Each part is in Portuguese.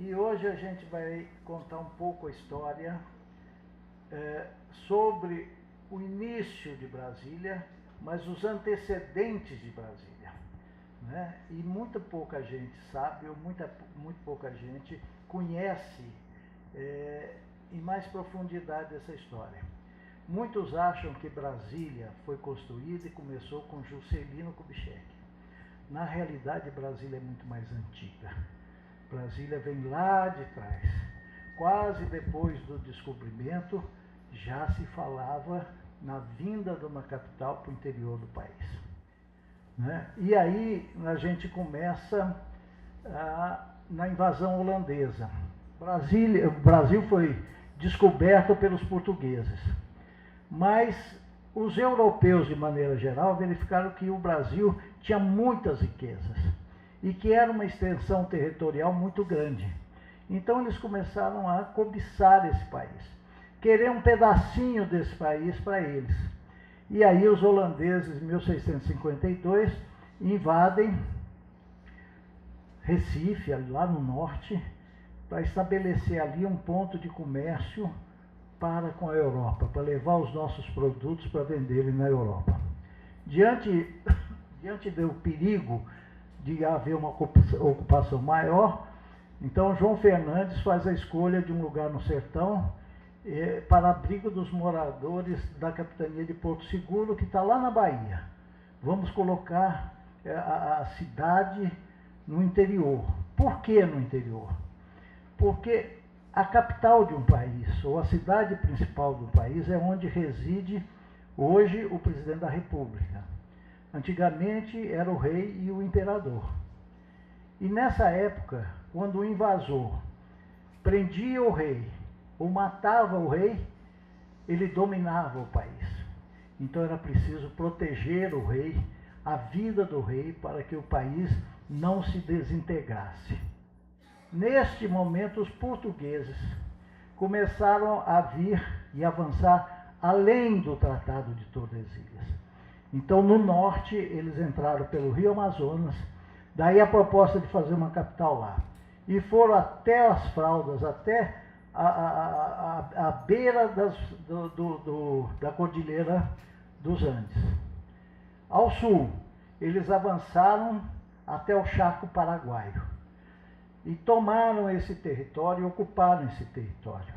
E hoje a gente vai contar um pouco a história sobre o início de Brasília, mas os antecedentes de Brasília, né? E muito pouca gente sabe, ou muito pouca gente conhece em mais profundidade essa história. Muitos acham que Brasília foi construída e começou com Juscelino Kubitschek. Na realidade, Brasília é muito mais antiga. Brasília vem lá de trás. Quase depois do descobrimento, já se falava na vinda de uma capital para o interior do país, né? E aí a gente começa na invasão holandesa. O Brasil foi descoberto pelos portugueses, mas os europeus, de maneira geral, verificaram que o Brasil tinha muitas riquezas e que era uma extensão territorial muito grande. Então eles começaram a cobiçar esse país, querer um pedacinho desse país para eles. E aí os holandeses, em 1652, invadem Recife, lá no norte, para estabelecer ali um ponto de comércio com a Europa, para levar os nossos produtos para venderem na Europa. Diante do perigo de haver uma ocupação maior, então João Fernandes faz a escolha de um lugar no sertão para abrigo dos moradores da capitania de Porto Seguro, que está lá na Bahia. Vamos colocar a cidade no interior. Por que no interior? Porque a capital de um país, ou a cidade principal do país, é onde reside hoje o presidente da República. Antigamente era o rei e o imperador. E nessa época, quando o invasor prendia o rei ou matava o rei, ele dominava o país. Então era preciso proteger o rei, a vida do rei, para que o país não se desintegrasse. Neste momento, os portugueses começaram a vir e avançar além do Tratado de Tordesilhas. Então, no norte, eles entraram pelo Rio Amazonas, daí a proposta de fazer uma capital lá. E foram até as fraldas, até a beira da Cordilheira dos Andes. Ao sul, eles avançaram até o Chaco Paraguaio. E tomaram esse território e ocuparam esse território.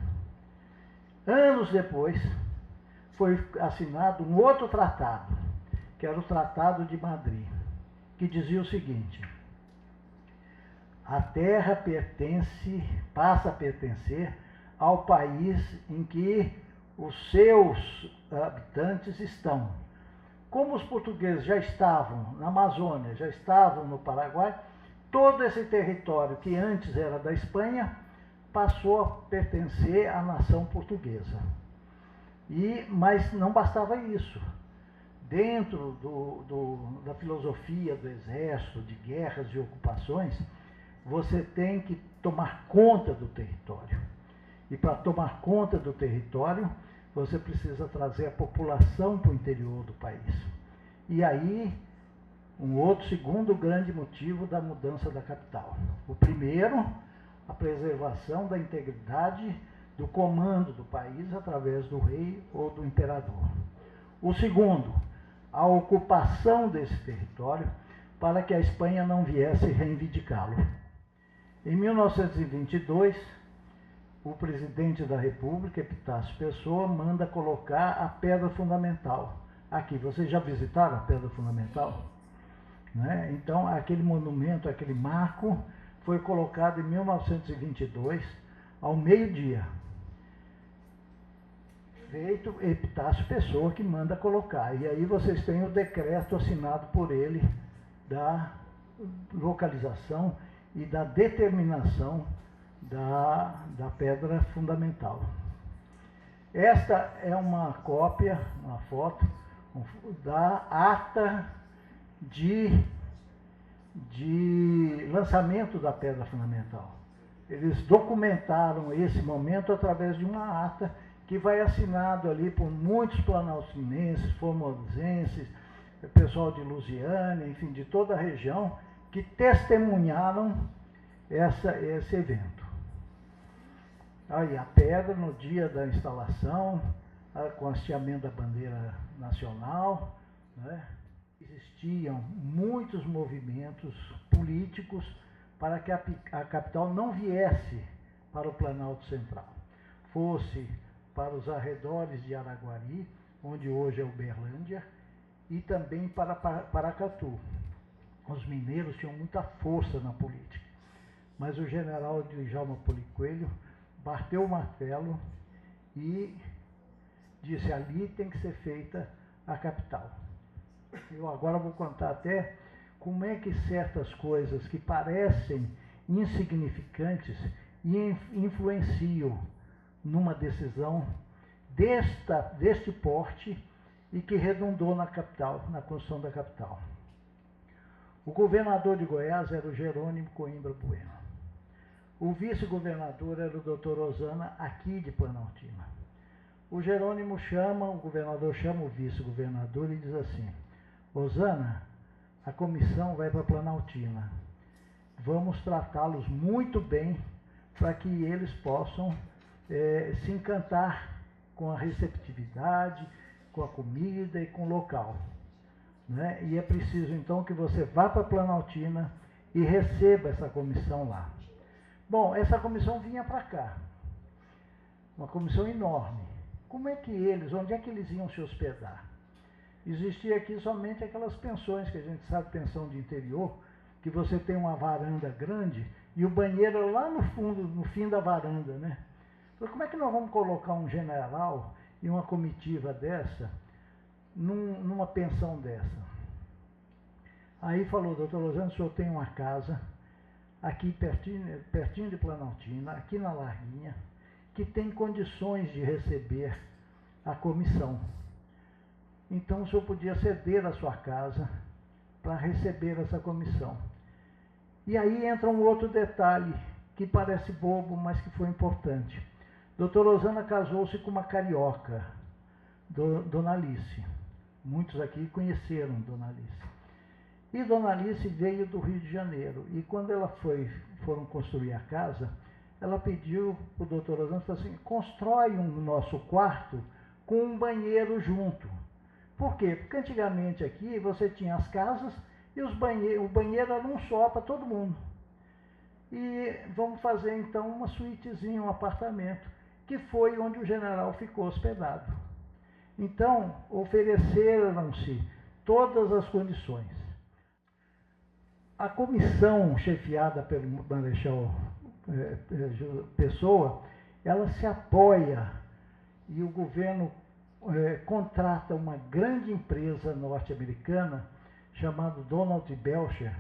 Anos depois, foi assinado um outro tratado, que era o Tratado de Madrid, que dizia o seguinte: a terra passa a pertencer ao país em que os seus habitantes estão. Como os portugueses já estavam na Amazônia, já estavam no Paraguai, todo esse território que antes era da Espanha passou a pertencer à nação portuguesa. Mas não bastava isso. Dentro da filosofia do exército, de guerras e ocupações, você tem que tomar conta do território. E para tomar conta do território, você precisa trazer a população para o interior do país. E aí, segundo grande motivo da mudança da capital. O primeiro, a preservação da integridade do comando do país através do rei ou do imperador. O segundo, a ocupação desse território para que a Espanha não viesse reivindicá-lo. Em 1922, o presidente da República, Epitácio Pessoa, manda colocar a pedra fundamental. Aqui, vocês já visitaram a pedra fundamental? Né? Então, aquele monumento, aquele marco, foi colocado em 1922, ao meio-dia. Feito Epitácio Pessoa, que manda colocar. E aí vocês têm o decreto assinado por ele da localização e da determinação da pedra fundamental. Esta é uma cópia, uma foto, da ata de lançamento da pedra fundamental. Eles documentaram esse momento através de uma ata que vai assinado ali por muitos planaltinenses, formosenses, pessoal de Lusiânia, enfim, de toda a região, que testemunharam esse evento. Aí a pedra no dia da instalação, com hasteamento da bandeira nacional, né? Existiam muitos movimentos políticos para que a capital não viesse para o Planalto Central, fosse para os arredores de Araguari, onde hoje é Uberlândia, e também para Paracatu. Os mineiros tinham muita força na política, mas o general Djalma Policoelho bateu o martelo e disse: ali tem que ser feita a capital. Eu agora vou contar até como é que certas coisas que parecem insignificantes influenciam numa decisão deste porte e que redundou na capital, na construção da capital. O governador de Goiás era o Jerônimo Coimbra Bueno. O vice-governador era o Dr. Osana, aqui de Planaltina. O governador chama o vice-governador e diz assim: Osana, a comissão vai para Planaltina. Vamos tratá-los muito bem para que eles possam se encantar com a receptividade, com a comida e com o local. Né? E é preciso então que você vá para Planaltina e receba essa comissão lá. Bom, essa comissão vinha para cá, uma comissão enorme. Como é que onde é que eles iam se hospedar? Existia aqui somente aquelas pensões, que a gente sabe, pensão de interior, que você tem uma varanda grande e o banheiro é lá no fundo, no fim da varanda, né? Então, como é que nós vamos colocar um general e uma comitiva dessa numa pensão dessa? Aí falou: doutor Osana, o senhor tem uma casa aqui pertinho de Planaltina, aqui na Larguinha, que tem condições de receber a comissão. Então o senhor podia ceder a sua casa para receber essa comissão. E aí entra um outro detalhe que parece bobo, mas que foi importante. Doutor Osana casou-se com uma carioca, Dona Alice. Muitos aqui conheceram Dona Alice. E Dona Alice veio do Rio de Janeiro. E quando foram construir a casa, ela pediu para o doutor Osana, falou assim: constrói um nosso quarto com um banheiro junto. Por quê? Porque antigamente aqui você tinha as casas e o banheiro era um só para todo mundo. E vamos fazer então uma suítezinha, um apartamento, que foi onde o general ficou hospedado. Então, ofereceram-se todas as condições. A comissão chefiada pelo Marechal Pessoa, ela se apoia e o governo contrata uma grande empresa norte-americana chamada Donald Belcher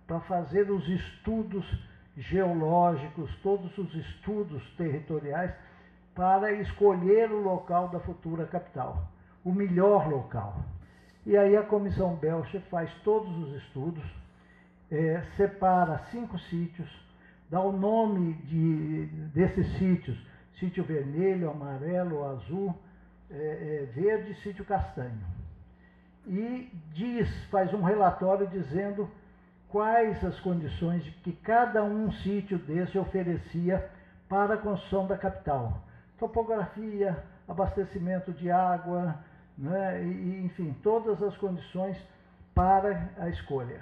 para fazer os estudos geológicos, todos os estudos territoriais para escolher o local da futura capital, o melhor local. E aí a comissão Belcher faz todos os estudos, separa 5 sítios, dá o nome desses sítios: sítio vermelho, amarelo, azul, verde, sítio castanho. E faz um relatório dizendo quais as condições que cada sítio desse oferecia para a construção da capital. Topografia, abastecimento de água, né, e, enfim, todas as condições para a escolha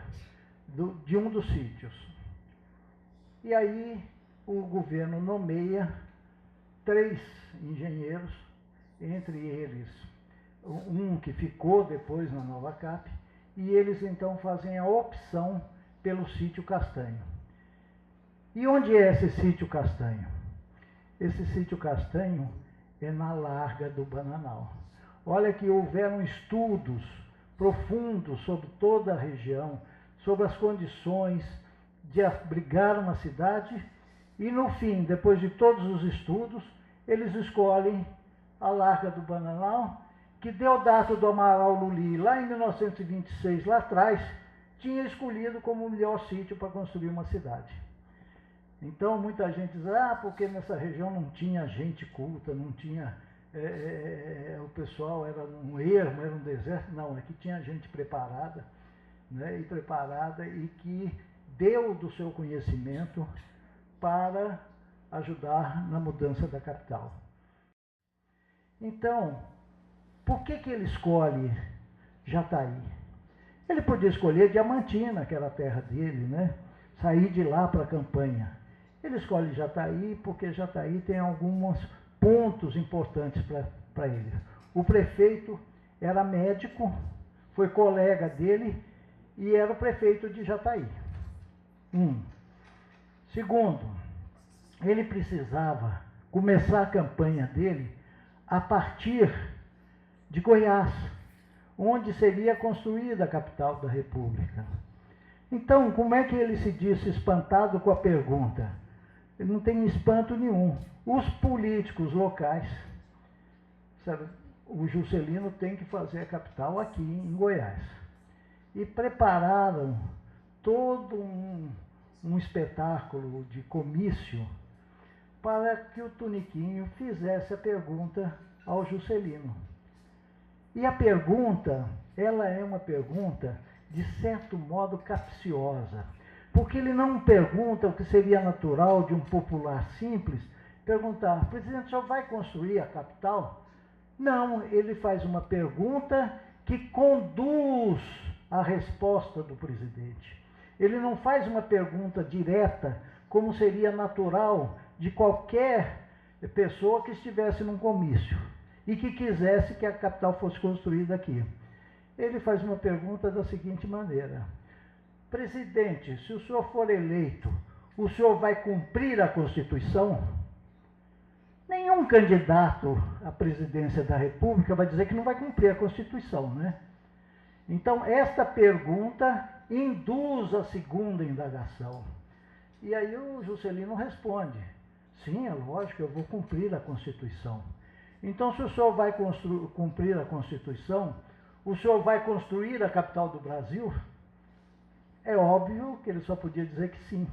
de um dos sítios. E aí o governo nomeia 3 engenheiros, entre eles um que ficou depois na Nova Cap, e eles então fazem a opção pelo sítio Castanho. E onde é esse sítio Castanho? Esse sítio Castanho é na Larga do Bananal. Olha que houveram estudos profundos sobre toda a região, sobre as condições de abrigar uma cidade, e no fim, depois de todos os estudos, eles escolhem a Larga do Bananal, que Deodato do Amaral Luli, lá em 1926, lá atrás, tinha escolhido como o melhor sítio para construir uma cidade. Então, muita gente diz: porque nessa região não tinha gente culta, não tinha... o pessoal era um ermo, era um deserto. Não, aqui tinha gente preparada, né, e que deu do seu conhecimento para ajudar na mudança da capital. Então, por que ele escolhe Jataí? Ele podia escolher Diamantina, que era a terra dele, né? Sair de lá para a campanha. Ele escolhe Jataí porque Jataí tem alguns pontos importantes para ele. O prefeito era médico, foi colega dele e era o prefeito de Jataí. Segundo, ele precisava começar a campanha dele a partir de Goiás, onde seria construída a capital da República. Então, como é que ele se disse espantado com a pergunta? Ele não tem espanto nenhum. Os políticos locais, sabe, o Juscelino tem que fazer a capital aqui em Goiás. E prepararam todo um espetáculo de comício para que o Tuniquinho fizesse a pergunta ao Juscelino. E a pergunta, ela é uma pergunta, de certo modo, capciosa, porque ele não pergunta o que seria natural de um popular simples, perguntar, presidente, o senhor vai construir a capital? Não, ele faz uma pergunta que conduz à resposta do presidente. Ele não faz uma pergunta direta, como seria natural de qualquer pessoa que estivesse num comício e que quisesse que a capital fosse construída aqui. Ele faz uma pergunta da seguinte maneira: presidente, se o senhor for eleito, o senhor vai cumprir a Constituição? Nenhum candidato à presidência da República vai dizer que não vai cumprir a Constituição, né? Então, esta pergunta induz a segunda indagação. E aí o Juscelino responde: sim, é lógico, eu vou cumprir a Constituição. Então, se o senhor vai cumprir a Constituição, o senhor vai construir a capital do Brasil? É óbvio que ele só podia dizer que sim.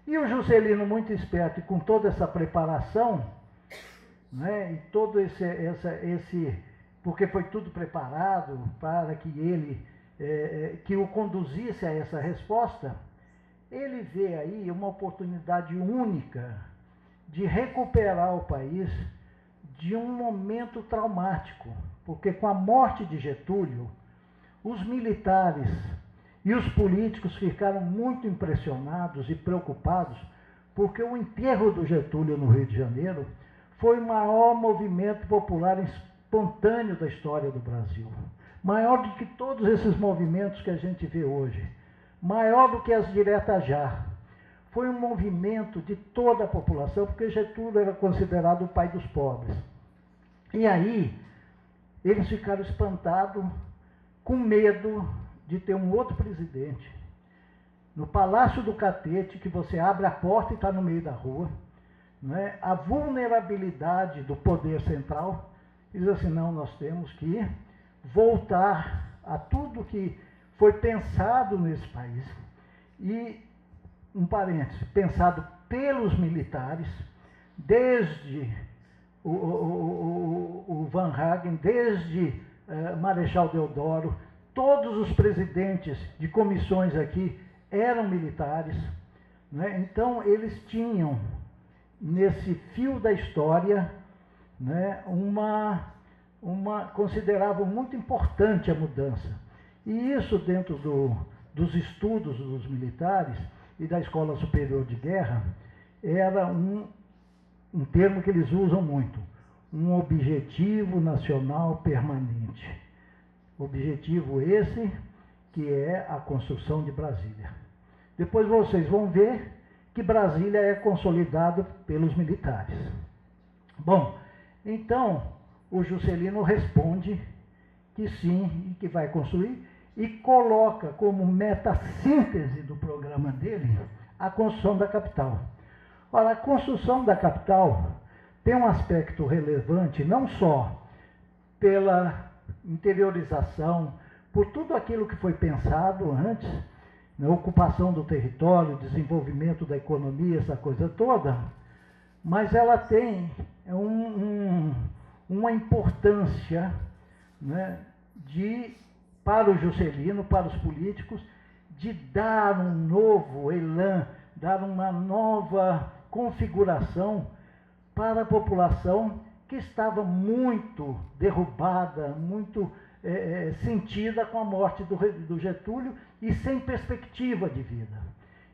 E o Juscelino, muito esperto e com toda essa preparação, né, e todo porque foi tudo preparado para que ele, que o conduzisse a essa resposta, ele vê aí uma oportunidade única de recuperar o país de um momento traumático, porque com a morte de Getúlio, os militares e os políticos ficaram muito impressionados e preocupados, porque o enterro do Getúlio no Rio de Janeiro foi o maior movimento popular espontâneo da história do Brasil. Maior do que todos esses movimentos que a gente vê hoje. Maior do que as diretas já. Foi um movimento de toda a população, porque Getúlio era considerado o pai dos pobres. E aí, eles ficaram espantados, com medo de ter um outro presidente. No Palácio do Catete, que você abre a porta e está no meio da rua, né? A vulnerabilidade do poder central, diz assim, não, nós temos que voltar a tudo que foi pensado nesse país. E, um parêntese, pensado pelos militares, desde o Van Hagen, desde Marechal Deodoro, todos os presidentes de comissões aqui eram militares, né? Então eles tinham, nesse fio da história, né, consideravam muito importante a mudança. E isso dentro dos estudos dos militares e da Escola Superior de Guerra, era um termo que eles usam muito, um objetivo nacional permanente. Objetivo esse que é a construção de Brasília. Depois vocês vão ver que Brasília é consolidado pelos militares. Bom, então o Juscelino responde que sim, e que vai construir, e coloca como meta-síntese do programa dele a construção da capital. Ora, a construção da capital tem um aspecto relevante, não só pela interiorização, por tudo aquilo que foi pensado antes, na ocupação do território, desenvolvimento da economia, essa coisa toda, mas ela tem uma importância, né, para o Juscelino, para os políticos, de dar um novo elan, dar uma nova configuração para a população que estava muito derrubada, muito sentida com a morte do Getúlio e sem perspectiva de vida.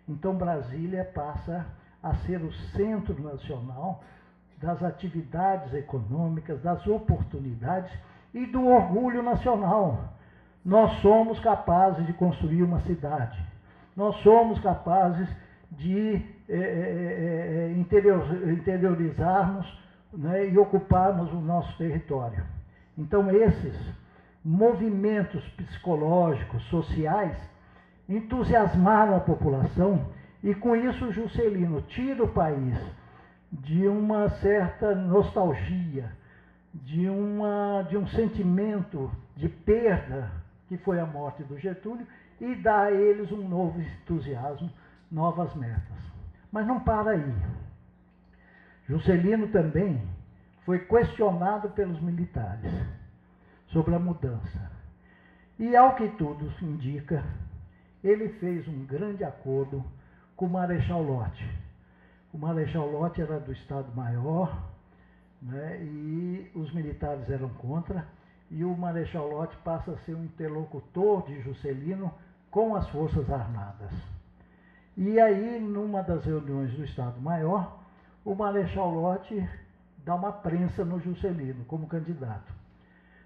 Então Brasília passa a ser o centro nacional das atividades econômicas, das oportunidades e do orgulho nacional. Nós somos capazes de construir uma cidade, nós somos capazes de interiorizarmos, né, e ocuparmos o nosso território. Então esses movimentos psicológicos, sociais, entusiasmaram a população e com isso Juscelino tira o país de uma certa nostalgia, de um sentimento de perda, que foi a morte do Getúlio, e dá a eles um novo entusiasmo, novas metas. Mas não para aí. Juscelino também foi questionado pelos militares sobre a mudança. E, ao que tudo indica, ele fez um grande acordo com o Marechal Lott. O Marechal Lott era do Estado-Maior, né, e os militares eram contra, e o Marechal Lott passa a ser um interlocutor de Juscelino com as Forças Armadas. E aí, numa das reuniões do Estado-Maior, o Marechal Lott dá uma prensa no Juscelino como candidato.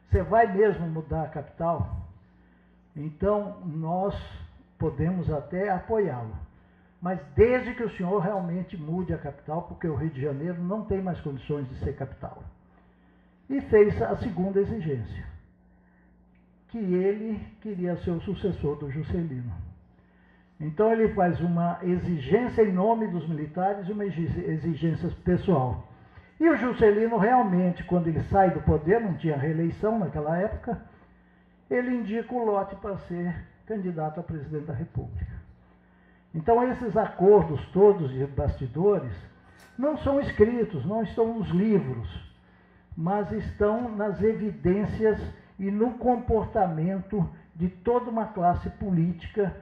Você vai mesmo mudar a capital? Então, nós podemos até apoiá-lo. Mas desde que o senhor realmente mude a capital, porque o Rio de Janeiro não tem mais condições de ser capital. E fez a segunda exigência, que ele queria ser o sucessor do Juscelino. Então ele faz uma exigência em nome dos militares e uma exigência pessoal. E o Juscelino realmente, quando ele sai do poder, não tinha reeleição naquela época, ele indica o Lott para ser candidato a presidente da República. Então esses acordos todos de bastidores não são escritos, não estão nos livros, mas estão nas evidências e no comportamento de toda uma classe política,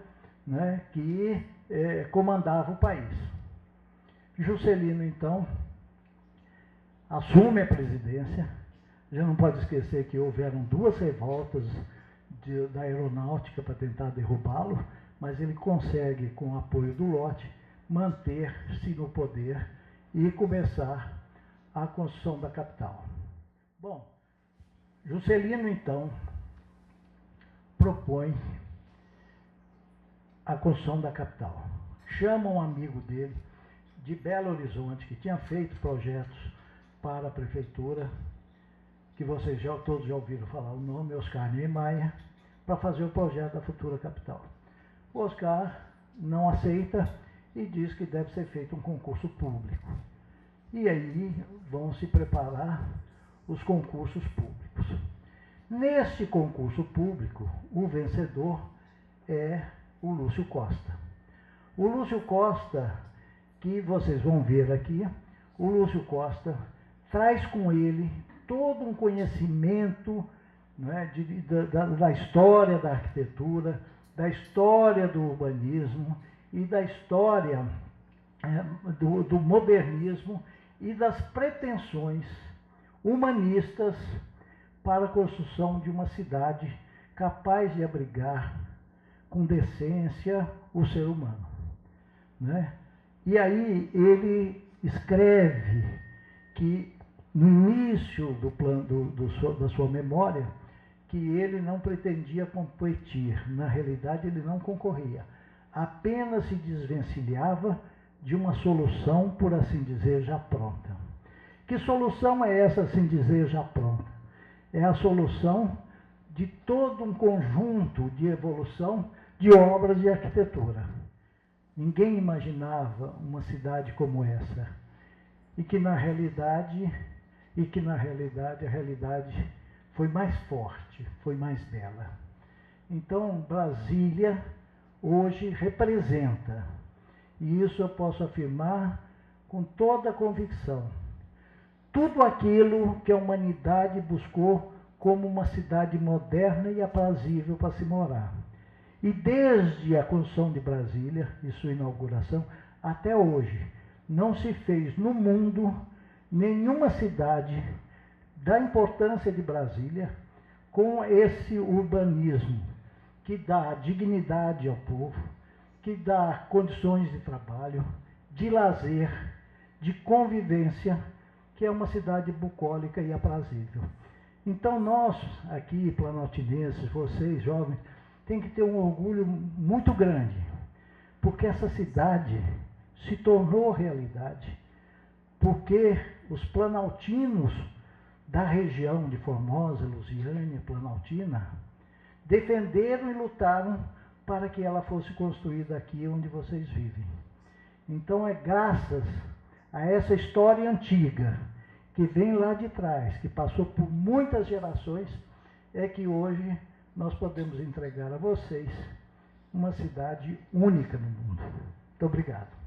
né, que comandava o país. Juscelino, então, assume a presidência. Já não pode esquecer que houveram 2 revoltas da aeronáutica para tentar derrubá-lo, mas ele consegue, com o apoio do Lott, manter-se no poder e começar a construção da capital. Bom, Juscelino, então, propõe a construção da capital. Chama um amigo dele de Belo Horizonte, que tinha feito projetos para a prefeitura, que vocês todos já ouviram falar o nome, Oscar Niemeyer, para fazer o projeto da futura capital. O Oscar não aceita e diz que deve ser feito um concurso público. E aí vão se preparar os concursos públicos. Neste concurso público, o vencedor é o Lúcio Costa. O Lúcio Costa, que vocês vão ver aqui, o Lúcio Costa traz com ele todo um conhecimento, né, da história da arquitetura, da história do urbanismo e da história do modernismo e das pretensões humanistas para a construção de uma cidade capaz de abrigar com decência o ser humano, né? E aí ele escreve que no início do plano da sua memória, que ele não pretendia competir, na realidade ele não concorria, apenas se desvencilhava de uma solução, por assim dizer, já pronta. Que solução é essa, assim dizer, já pronta? É a solução de todo um conjunto de evolução de obras de arquitetura. Ninguém imaginava uma cidade como essa, e que na realidade a realidade foi mais forte, foi mais bela. Então, Brasília hoje representa, e isso eu posso afirmar com toda a convicção, tudo aquilo que a humanidade buscou como uma cidade moderna e aprazível para se morar. E desde a construção de Brasília e sua inauguração até hoje, não se fez no mundo nenhuma cidade da importância de Brasília com esse urbanismo que dá dignidade ao povo, que dá condições de trabalho, de lazer, de convivência, que é uma cidade bucólica e aprazível. Então nós, aqui, planaltinenses, vocês, jovens, tem que ter um orgulho muito grande, porque essa cidade se tornou realidade, porque os planaltinos da região de Formosa, Lusiânia, Planaltina, defenderam e lutaram para que ela fosse construída aqui onde vocês vivem. Então é graças a essa história antiga, que vem lá de trás, que passou por muitas gerações, é que hoje nós podemos entregar a vocês uma cidade única no mundo. Muito obrigado.